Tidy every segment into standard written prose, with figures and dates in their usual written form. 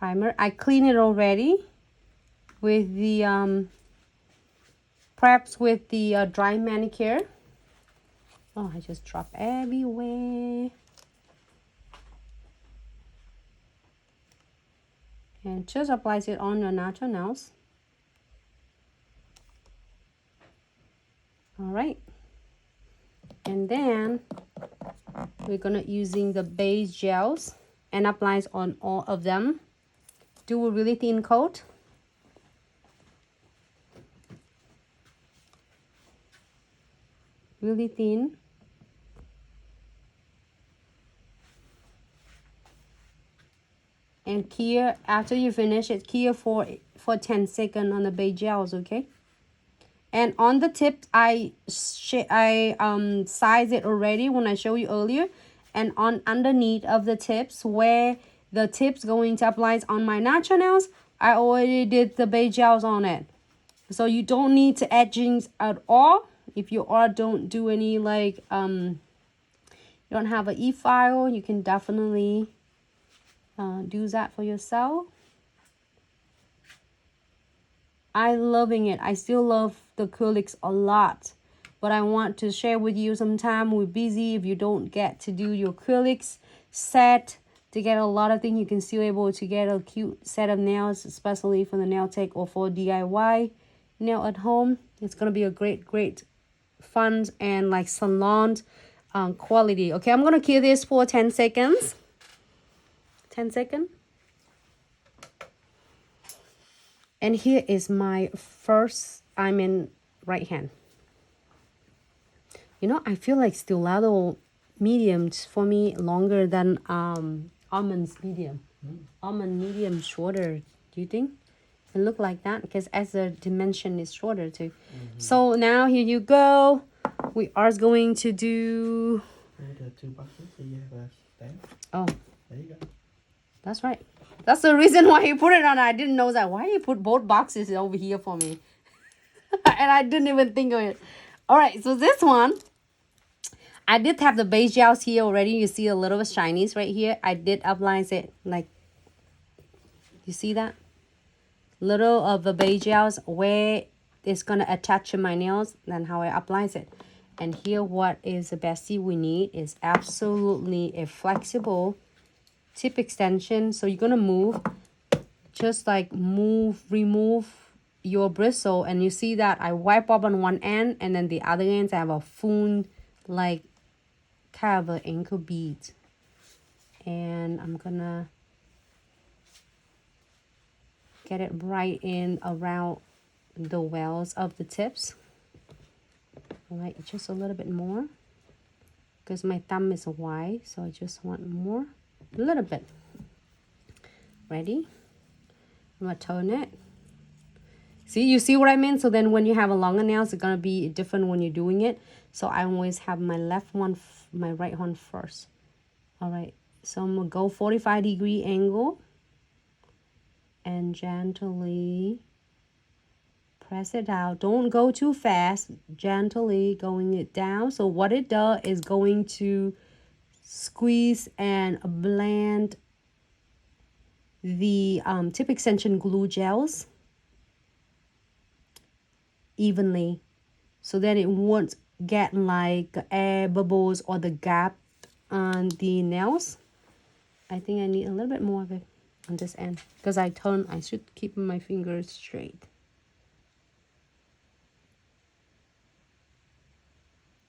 primer. I cleaned it already with the preps with the dry manicure. Oh, I just dropped everywhere. And just applies it on your natural nails. All right. And then we're gonna using the base gels and applies on all of them. Do a really thin coat. Really thin. And cure after you finish it, cure for 10 seconds on the base gels, okay? And on the tips, I size it already when I showed you earlier. And on underneath of the tips, where the tips going to apply on my natural nails, I already did the base gels on it. So you don't need to edgings at all. If you don't do any like you don't have an e-file, you can definitely do that for yourself. I'm loving it. I still love the acrylics a lot, but I want to share with you sometime. We're busy. If you don't get to do your acrylics set to get a lot of things, you can still able to get a cute set of nails, especially for the nail tech or for DIY nail at home. It's gonna be a great fun and like salon quality. Okay, I'm gonna cure this for 10 seconds. 10 seconds. And here is my first, I'm in right hand. You know, I feel like stiletto mediums for me longer than almonds medium. Almond medium shorter. Do you think? It look like that because as the dimension is shorter too. So now here you go. We are going to do. The 2 boxes, so you have a stand. Oh, There you go. that's right. That's the reason why he put it on. I didn't know that. Why he put both boxes over here for me? And I didn't even think of it. All right, so this one, I did have the base gels here already. You see a little bit shinies right here. I did apply it like, you see that? Little of the base gels where it's going to attach to my nails. Then how I apply it. And here what is the bestie we need is absolutely a flexible tip extension. So you're gonna move, just like remove your bristle, and you see that I wipe up on one end, and then the other end I have a full like kind of an ankle bead, and I'm gonna get it right in around the wells of the tips. All right, just a little bit more because my thumb is wide, so I just want more. A little bit. Ready? I'm gonna turn it. See, you see what I mean? So then when you have a longer nails, it's gonna be different when you're doing it. So I always have my left one, my right one first. All right, so I'm gonna go 45-degree angle and gently press it out. Don't go too fast, gently going it down. So what it does is going to squeeze and blend the tip extension glue gels evenly, so that it won't get like air bubbles or the gap on the nails. I think I need a little bit more of it on this end because I should keep my fingers straight.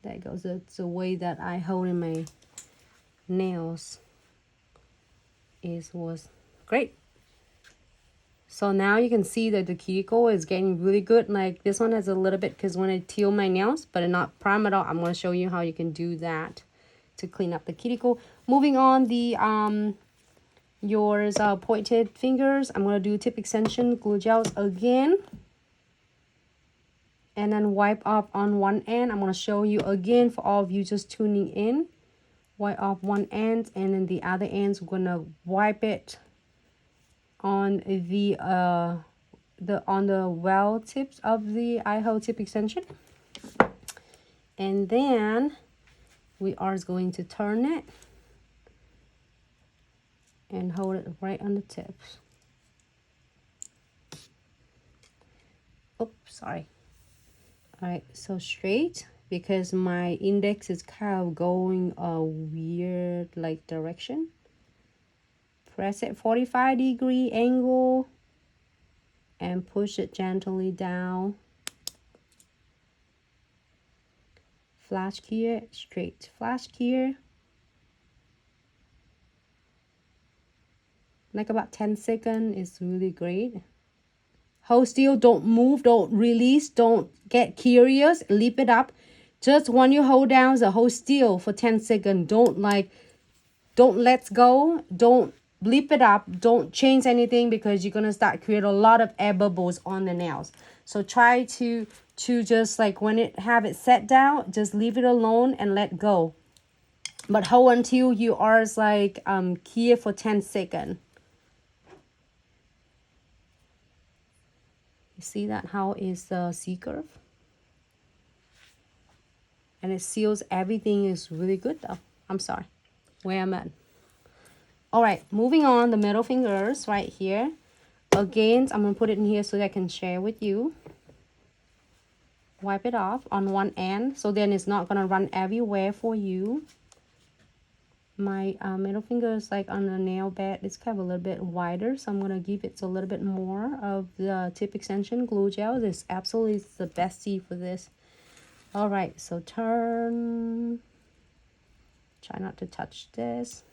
There goes. That's the way that I hold in my nails was great. So now you can see that the cuticle is getting really good. Like this one has a little bit because when I teal my nails, but not prime at all. I'm going to show you how you can do that to clean up the cuticle. Moving on, the yours pointed fingers, I'm going to do tip extension glue gels again, and then wipe up on one end. I'm going to show you again for all of you just tuning in. Wipe off one end, and then the other ends we're gonna wipe it on the well tips of the eye-hole tip extension, and then we are going to turn it and hold it right on the tips. Oops, sorry. All right, so straight, because my index is kind of going a weird like direction. Press it 45-degree angle and push it gently down. Flash here, straight flash here. Like about 10 seconds is really great. Hold still, don't move, don't release, don't get curious, leave it up. Just when you hold down the hold still for 10 seconds, don't let go, don't bleep it up, don't change anything, because you're gonna start create a lot of air bubbles on the nails. So try to just like when it have it set down, just leave it alone and let go. But hold until you are like here for 10 seconds. See that how is the C-curve, and it seals everything. Is really good though. I'm sorry where I'm at. All right, moving on, the middle fingers right here. Again, I'm gonna put it in here so that I can share with you. Wipe it off on one end, so then it's not gonna run everywhere for you. My middle finger is like on the nail bed, it's kind of a little bit wider, so I'm gonna give it a little bit more of the tip extension glue gel. This absolutely is the bestie for this. All right, so turn, try not to touch this,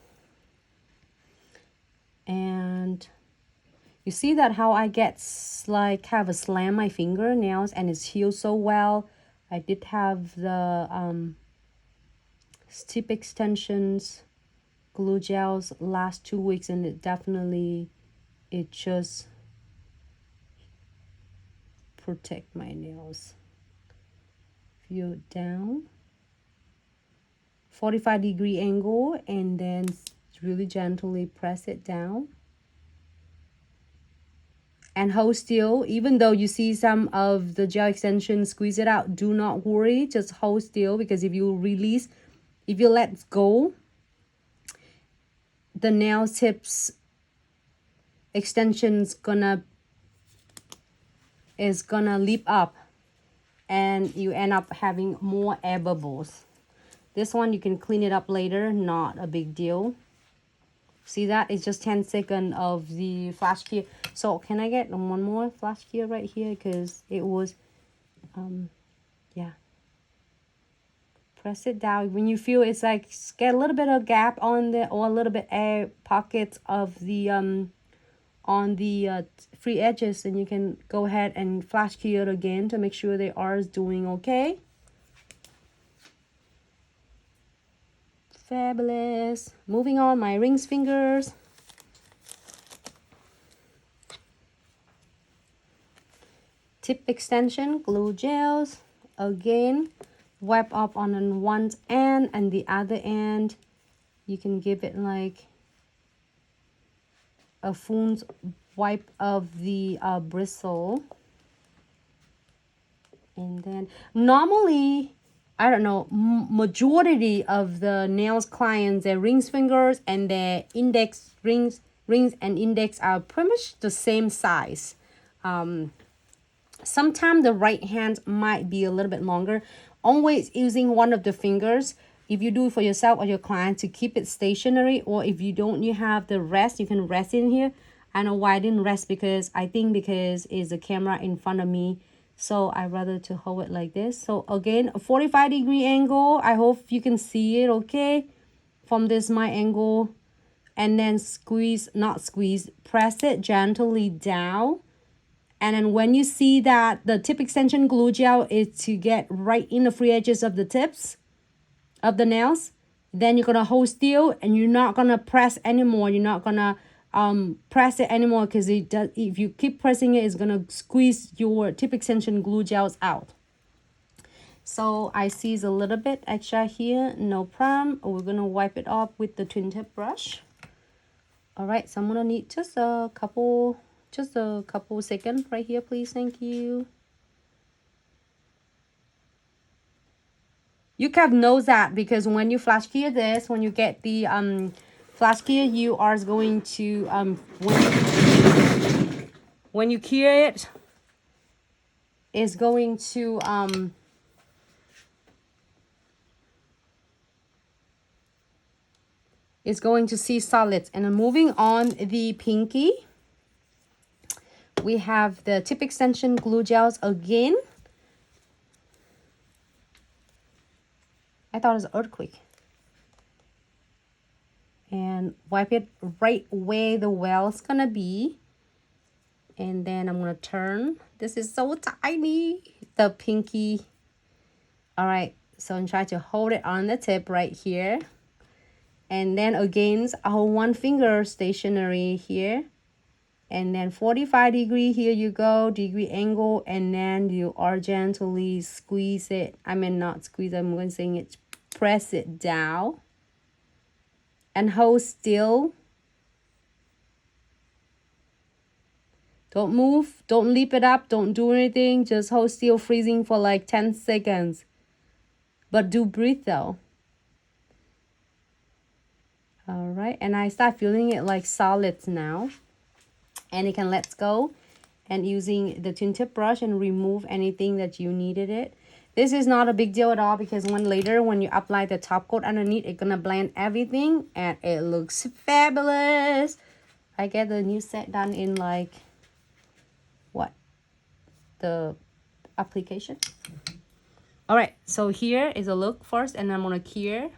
and you see that how I get like have a slam my fingernails and it's healed so well. I did have the tip extensions glue gels last 2 weeks, and it just protect my nails. Feel down 45-degree angle, and then really gently press it down and hold still. Even though you see some of the gel extension squeeze it out, do not worry, just hold still, because if you release, if you let go, the nail tips extensions is gonna leap up, and you end up having more air bubbles. This one you can clean it up later, not a big deal. See that? It's just 10 seconds of the flash cure. So can I get one more flash cure right here, because it was yeah, press it down. When you feel it's like get a little bit of gap on the, or a little bit air pockets of the on the free edges, and you can go ahead and flash cure it again to make sure they are doing okay. Fabulous. Moving on, my rings fingers. Tip extension glue gels. Again, wipe up on one end, and the other end you can give it like a full wipe of the bristle. And then normally, I don't know, majority of the nails clients, their rings fingers and their index rings and index are pretty much the same size. Sometimes the right hand might be a little bit longer. Always using one of the fingers, if you do it for yourself or your client, to keep it stationary, or if you don't, you have the rest, you can rest in here. I know why I didn't rest, because I think because is the camera in front of me, so I rather to hold it like this. So again, a 45-degree angle. I hope you can see it okay from this my angle, and then squeeze, not squeeze, press it gently down. And then when you see that the tip extension glue gel is to get right in the free edges of the tips of the nails, then you're gonna hold still, and you're not gonna press anymore. You're not gonna press it anymore, because it does, if you keep pressing it, it's gonna squeeze your tip extension glue gels out. So I see a little bit extra here, no problem. We're gonna wipe it off with the twin tip brush. All right, so I'm gonna need just a couple seconds right here, please. Thank you. You can know that, because when you flash cure this, when you get the flash cure, you are going to when you cure it, is going to see solids. And moving on the pinky, we have the tip extension glue gels again. I thought it was earthquake. And wipe it right where the well's gonna be. And then I'm gonna turn. This is so tiny, the pinky. All right, so I'm trying to hold it on the tip right here. And then against our one finger stationary here. And then 45 degree, here you go, degree angle. And then you are gently squeeze it. I mean, not squeeze, I'm going to say it, press it down. And hold still. Don't move, don't leap it up, don't do anything. Just hold still, freezing for like 10 seconds. But do breathe though. All right, and I start feeling it like solids now. And you can let go. And using the twin tip brush and remove anything that you needed it. This is not a big deal at all because later when you apply the top coat underneath, it's gonna blend everything and it looks fabulous. I get the new set done in like what? The application. All right, so here is a look first, and I'm gonna cure